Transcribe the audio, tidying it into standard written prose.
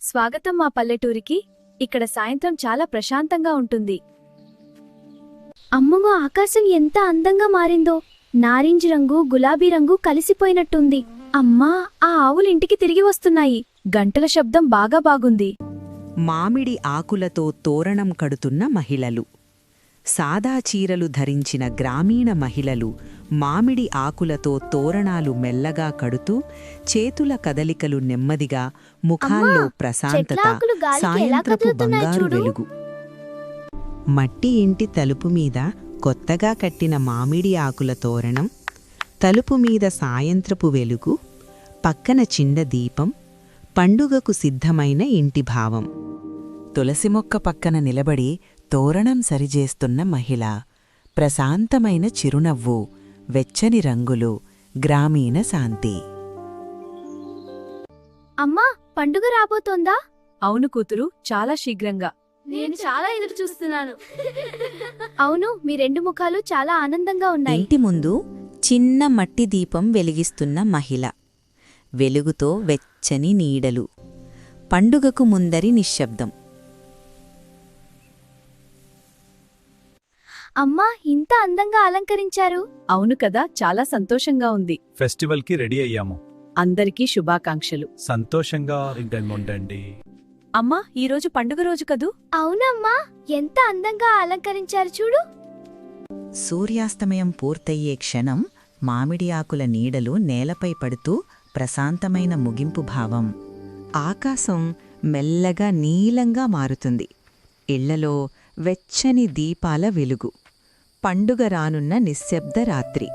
స్వాగతం మా పల్లెటూరికి. ఇక్కడ సాయంత్రం చాలా ప్రశాంతంగా ఉంటుంది. అమ్మమ్మ, ఆకాశం ఎంత అందంగా మారిందో! నారింజ రంగు, గులాబీ రంగు కలిసిపోయినట్టుంది. అమ్మా, ఆ ఆవులు ఇంటికి తిరిగి వస్తున్నాయి. గంటల శబ్దం బాగా బాగుంది. మామిడి ఆకులతో తోరణం కడుతున్న మహిళలు. సాదా చీరలు ధరించిన గ్రామీణ మహిళలు మామిడి ఆకులతో తోరణాలు మెల్లగా కడుతూ, చేతుల కదలికలు నెమ్మదిగా, ముఖాల్లో ప్రశాంతత, సాయంత్రపు బంగారు వెలుగు. మట్టి ఇంటి తలుపు మీద కొత్తగా కట్టిన మామిడి ఆకుల తోరణం, తలుపు మీద సాయంత్రపు వెలుగు, పక్కన చిన్న దీపం, పండుగకు సిద్ధమైన ఇంటి భావం. తులసి మొక్క పక్కన నిలబడి తోరణం సరిచేస్తున్న మహిళ. ప్రశాంతమైన చిరునవ్వు, వెచ్చని రంగులు, గ్రామీణ శాంతి. అమ్మా, పండుగ రాబోతోందా? అవును కూతురు, చాలా శీఘ్రంగా. నేను చాలా ఎదురు చూస్తున్నాను. అవును, మీ రెండు ముఖాలు చాలా ఆనందంగా ఉన్నాయి. ఇంటి ముందు చిన్న మట్టి దీపం వెలిగిస్తున్న మహిళ. వెలుగుతో వెచ్చని నీడలు. పండుగకు ముందరి నిశ్శబ్దం. అమ్మా, ఇంత అందంగా అలంకరించారు. అవును కదా, చాలా సంతోషంగా ఉంది. ఫెస్టివల్కి రెడీ అయ్యాము. అందరికీ శుభాకాంక్షలు. సంతోషంగా ఉండండి. అమ్మా, ఈరోజు పండుగ రోజు కదూ? అవునమ్మా, ఎంత అందంగా అలంకరించారు చూడు. సూర్యాస్తమయం పూర్తయ్యే క్షణం మామిడి ఆకుల నీడలు నేలపై పడుతూ ప్రశాంతమైన ముగింపు భావం. ఆకాశం మెల్లగా నీలంగా మారుతుంది. ఇళ్లలో వెచ్చని దీపాల వెలుగు. పండుగ రానున్న నిశ్శబ్ద రాత్రి.